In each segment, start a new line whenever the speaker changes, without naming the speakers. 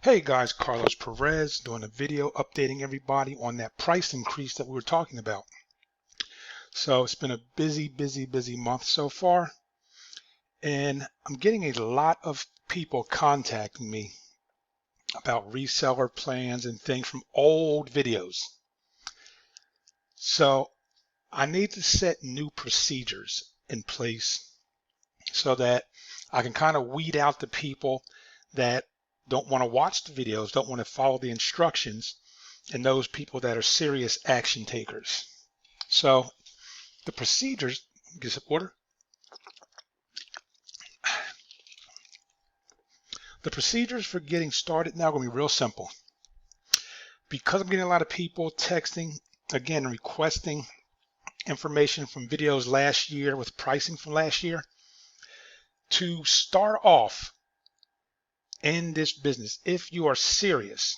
Hey guys, Carlos Perez doing a video updating everybody on that price increase that we were talking about. So it's been a busy month so far, and I'm getting a lot of people contacting me about reseller plans and things from old videos. So I need to set new procedures in place so that I can kind of weed out the people that don't want to watch the videos, don't want to follow the instructions, and those people that are serious action takers. So the procedures, get some water. The procedures for getting started now are going to be real simple. Because I'm getting a lot of people texting, again, requesting information from videos last year with pricing from last year, to start off in this business, if you are serious,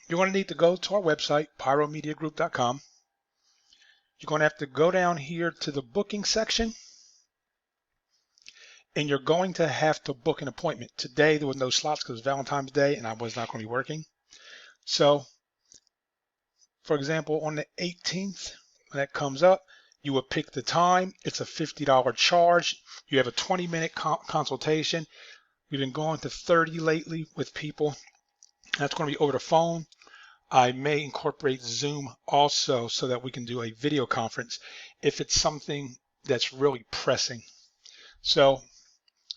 you're going to need to go to our website, pyromediagroup.com. You're going to have to go down here to the booking section, and you're going to have to book an appointment. Today there was no slots because it was Valentine's Day and I was not going to be working. So for example, on the 18th, when that comes up, you will pick the time. It's a $50 charge. You have a 20-minute consultation. We've been going to 30 lately with people. That's going to be over the phone. I may incorporate Zoom also so that we can do a video conference if it's something that's really pressing. So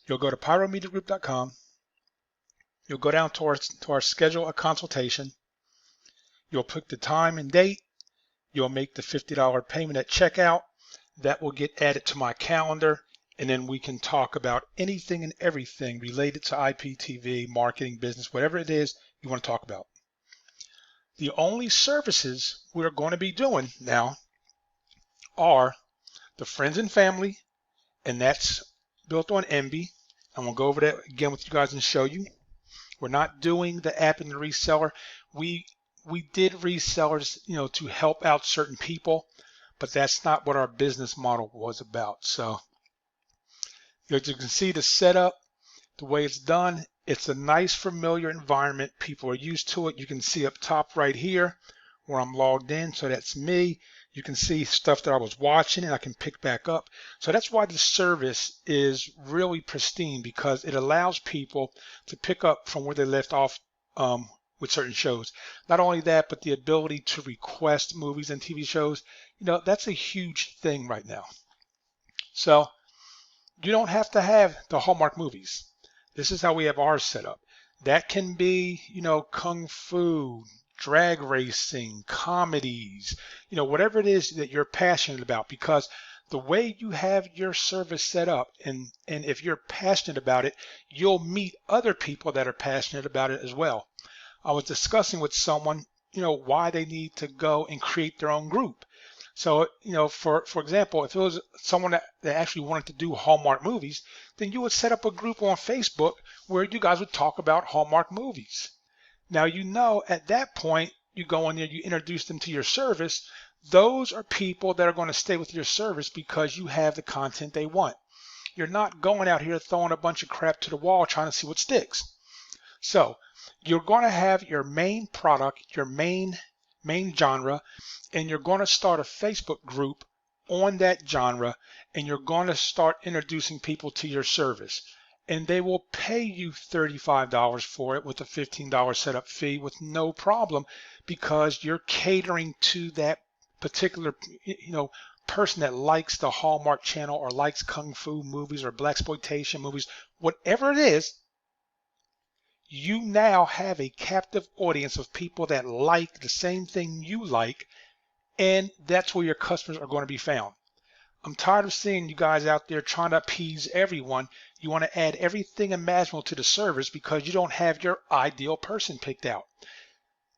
you'll go to pyromediagroup.com. You'll go down to our schedule a consultation. You'll pick the time and date. You'll make the $50 payment at checkout. That will get added to my calendar, and then we can talk about anything and everything related to IPTV, marketing, business, whatever it is you want to talk about. The only services we're going to be doing now are the friends and family, and that's built on Emby. And we'll go over that again with you guys and show you. We're not doing the app and the reseller. We did resellers, to help out certain people, but that's not what our business model was about. So as you can see the setup, the way it's done, it's a nice familiar environment. People are used to it. You can see up top right here where I'm logged in. So that's me. You can see stuff that I was watching and I can pick back up. So that's why the service is really pristine, because it allows people to pick up from where they left off with certain shows. Not only that, but the ability to request movies and TV shows. That's a huge thing right now. So you don't have to have the Hallmark movies. This is how we have ours set up. That can be, kung fu, drag racing, comedies, whatever it is that you're passionate about, because the way you have your service set up, and if you're passionate about it, you'll meet other people that are passionate about it as well. I was discussing with someone, why they need to go and create their own group. So, for example, if it was someone that actually wanted to do Hallmark movies, then you would set up a group on Facebook where you guys would talk about Hallmark movies. Now, at that point, you go in there, you introduce them to your service. Those are people that are going to stay with your service because you have the content they want. You're not going out here throwing a bunch of crap to the wall trying to see what sticks. So you're going to have your main product, your main genre, and you're going to start a Facebook group on that genre, and you're going to start introducing people to your service. And they will pay you $35 for it with a $15 setup fee with no problem, because you're catering to that particular person that likes the Hallmark Channel or likes kung fu movies or blaxploitation movies, whatever it is. You now have a captive audience of people that like the same thing you like, and that's where your customers are going to be found. I'm tired of seeing you guys out there trying to appease everyone. You want to add everything imaginable to the service because you don't have your ideal person picked out.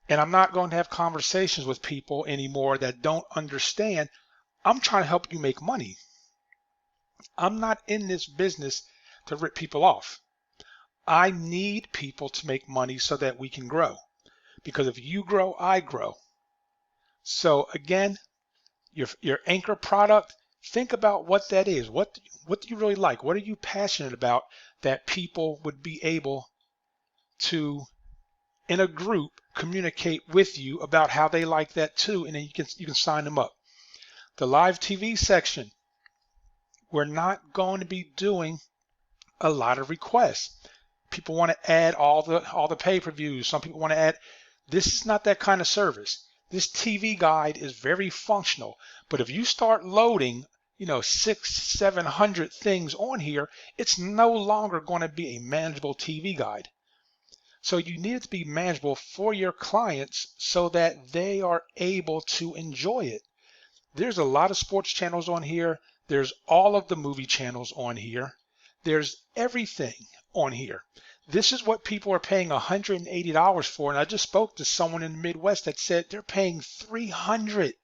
And I'm not going to have conversations with people anymore that don't understand. I'm trying to help you make money. I'm not in this business to rip people off. I need people to make money so that we can grow, because if you grow, I grow. So again, your anchor product, think about what that is. What do you really like? What are you passionate about that people would be able to in a group communicate with you about how they like that too, and then you can sign them up. The live TV section, we're not going to be doing a lot of requests. People want to add all the pay-per-views. Some people want to add. This is not that kind of service. This TV guide is very functional, but if you start loading, 600-700 things on here, it's no longer going to be a manageable TV guide. So you need it to be manageable for your clients so that they are able to enjoy it. There's a lot of sports channels on here. There's all of the movie channels on here. There's everything on here. This is what people are paying $180 for. And I just spoke to someone in the Midwest that said they're paying $300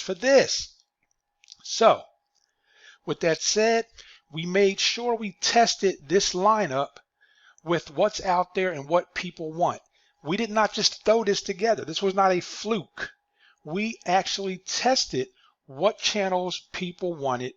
for this. So with that said, we made sure we tested this lineup with what's out there and what people want. We did not just throw this together. This was not a fluke. We actually tested what channels people wanted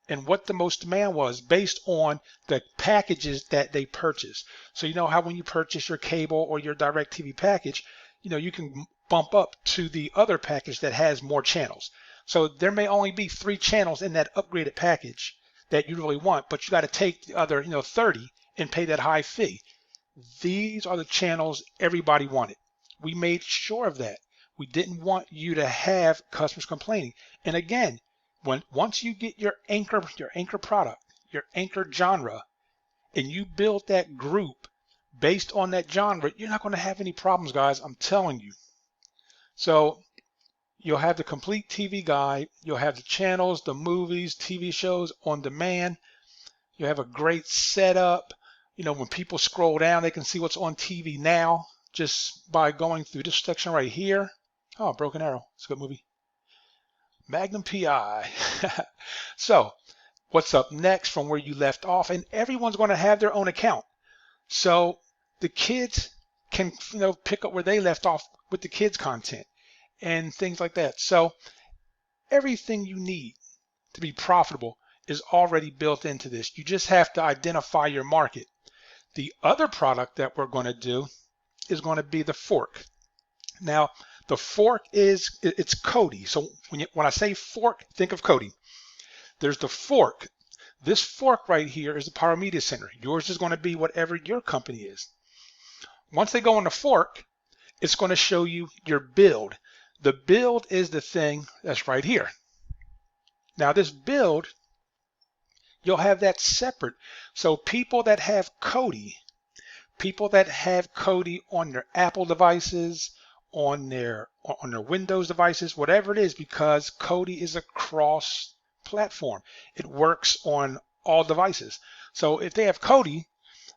and what the most demand was based on the packages that they purchased. So you know how when you purchase your cable or your DirecTV package, you can bump up to the other package that has more channels. So there may only be 3 channels in that upgraded package that you really want, but you got to take the other 30 and pay that high fee. These are the channels everybody wanted. We made sure of that. We didn't want you to have customers complaining. And again, once you get your anchor product, your anchor genre, and you build that group based on that genre, you're not going to have any problems, guys. I'm telling you. So you'll have the complete TV guide. You'll have the channels, the movies, TV shows on demand. You have a great setup. When people scroll down, they can see what's on TV now just by going through this section right here. Oh, Broken Arrow. It's a good movie. Magnum PI. So what's up next from where you left off? And everyone's going to have their own account. So the kids can pick up where they left off with the kids content and things like that. So everything you need to be profitable is already built into this. You just have to identify your market. The other product that we're going to do is going to be the fork. Now, the fork it's Kodi. So when I say fork, think of Kodi. There's the fork. This fork right here is the Power Media Center. Yours is going to be whatever your company is. Once they go on the fork, it's going to show you your build. The build is the thing that's right here. Now this build, you'll have that separate. So people that have Kodi on their Apple devices, on their Windows devices, whatever it is, because Kodi is a cross platform. It works on all devices. So if they have Kodi,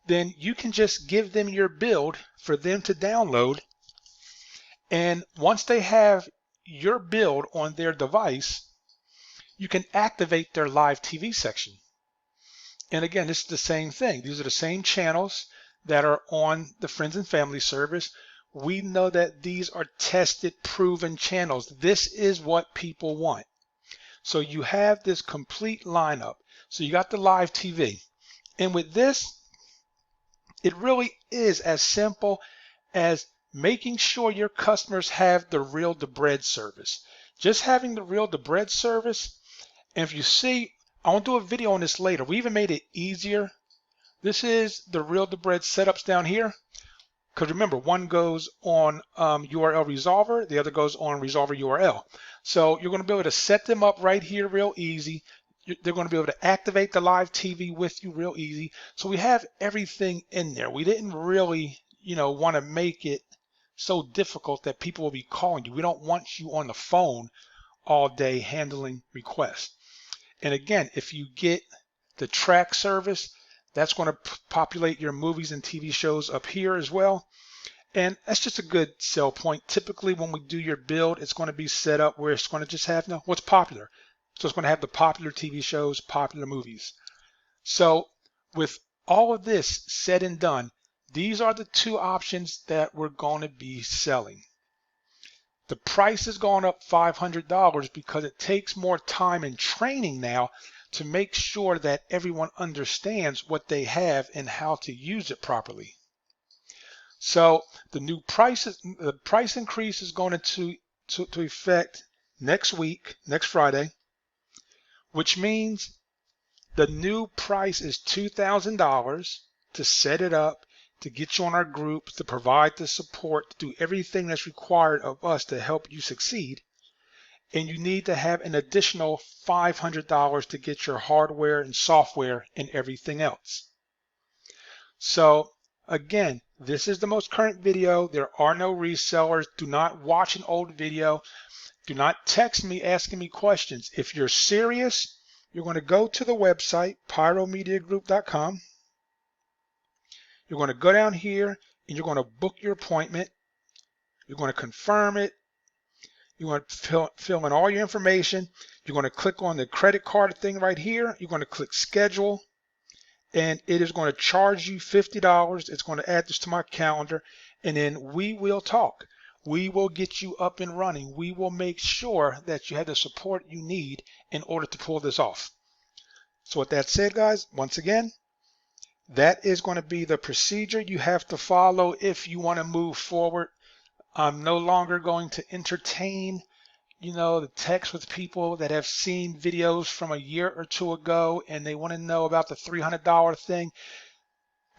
then you can just give them your build for them to download. And once they have your build on their device, you can activate their live TV section. And again, this is the same thing. These are the same channels that are on the Friends and Family service. We know that these are tested, proven channels. This is what people want. So you have this complete lineup. So you got the live TV. And with this, it really is as simple as making sure your customers have the Reel the Bread service. Just having the Reel the Bread service, and if you see, I want to do a video on this later. We even made it easier. This is the Reel the Bread setups down here. Because remember, one goes on URL Resolver, the other goes on Resolver URL. So you're going to be able to set them up right here real easy. They're going to be able to activate the live TV with you real easy. So we have everything in there. We didn't really, want to make it so difficult that people will be calling you. We don't want you on the phone all day handling requests. And again, if you get the track service, that's going to populate your movies and TV shows up here as well. And that's just a good sell point. Typically, when we do your build, it's going to be set up where it's going to just have what's popular. So it's going to have the popular TV shows, popular movies. So with all of this said and done, these are the 2 options that we're going to be selling. The price has gone up $500 because it takes more time and training now to make sure that everyone understands what they have and how to use it properly. So the price increase is going to effect next week, next Friday, which means the new price is $2,000 to set it up, to get you on our group, to provide the support, to do everything that's required of us to help you succeed. And you need to have an additional $500 to get your hardware and software and everything else. So again, this is the most current video. There are no resellers. Do not watch an old video. Do not text me asking me questions. If you're serious, you're going to go to the website, pyromediagroup.com. You're going to go down here and you're going to book your appointment. You're going to confirm it. You're going to fill in all your information. You're going to click on the credit card thing right here. You're going to click schedule, and it is going to charge you $50. It's going to add this to my calendar, and then we will talk. We will get you up and running. We will make sure that you have the support you need in order to pull this off. So with that said, guys, once again, that is going to be the procedure you have to follow if you want to move forward. I'm no longer going to entertain, the text with people that have seen videos from a year or two ago and they want to know about the $300 thing.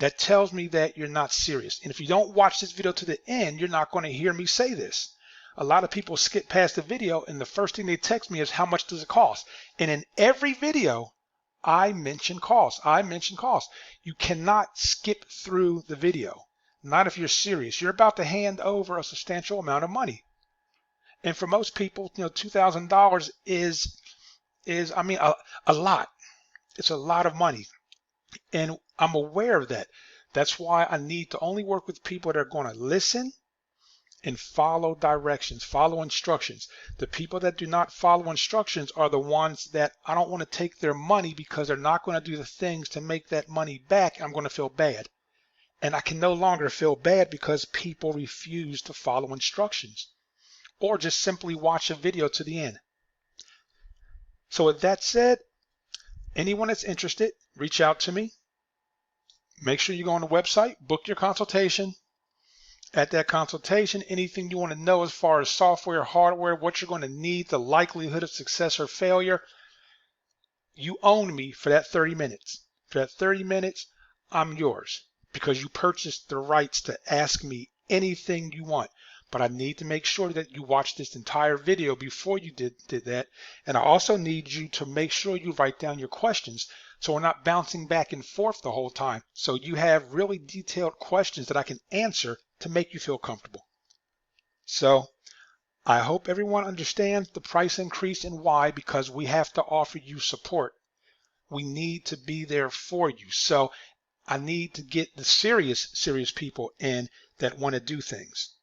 That tells me that you're not serious. And if you don't watch this video to the end, you're not going to hear me say this. A lot of people skip past the video and the first thing they text me is, how much does it cost? And in every video, I mention cost. You cannot skip through the video. Not if you're serious. You're about to hand over a substantial amount of money. And for most people, $2,000 is a lot. It's a lot of money. And I'm aware of that. That's why I need to only work with people that are going to listen and follow directions, follow instructions. The people that do not follow instructions are the ones that I don't want to take their money, because they're not going to do the things to make that money back, and I'm going to feel bad. And I can no longer feel bad because people refuse to follow instructions or just simply watch a video to the end. So with that said, anyone that's interested, reach out to me. Make sure you go on the website, book your consultation. At that consultation, anything you want to know as far as software, hardware, what you're going to need, the likelihood of success or failure, you own me for that 30 minutes. For that 30 minutes, I'm yours, because you purchased the rights to ask me anything you want. But I need to make sure that you watch this entire video before you did that. And I also need you to make sure you write down your questions, so we're not bouncing back and forth the whole time. So you have really detailed questions that I can answer to make you feel comfortable. So I hope everyone understands the price increase and why, because we have to offer you support. We need to be there for you. So I need to get the serious people in that want to do things.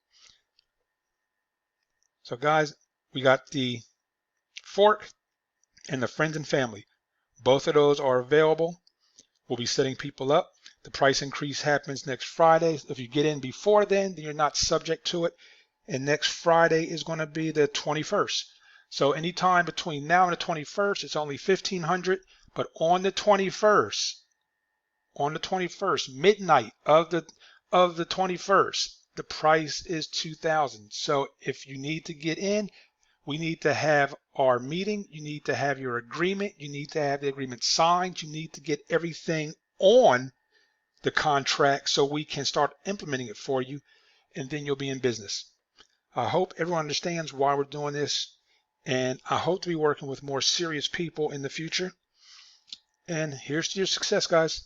So guys, we got the fork and the friends and family. Both of those are available. We'll be setting people up. The price increase happens next Friday. If you get in before then you're not subject to it. And next Friday is going to be the 21st. So anytime between now and the 21st, it's only $1,500. But on the 21st, midnight of the 21st, the price is $2,000. So if you need to get in, we need to have our meeting. You need to have your agreement. You need to have the agreement signed. You need to get everything on the contract so we can start implementing it for you, and then you'll be in business. I hope everyone understands why we're doing this, and I hope to be working with more serious people in the future. And here's to your success, guys.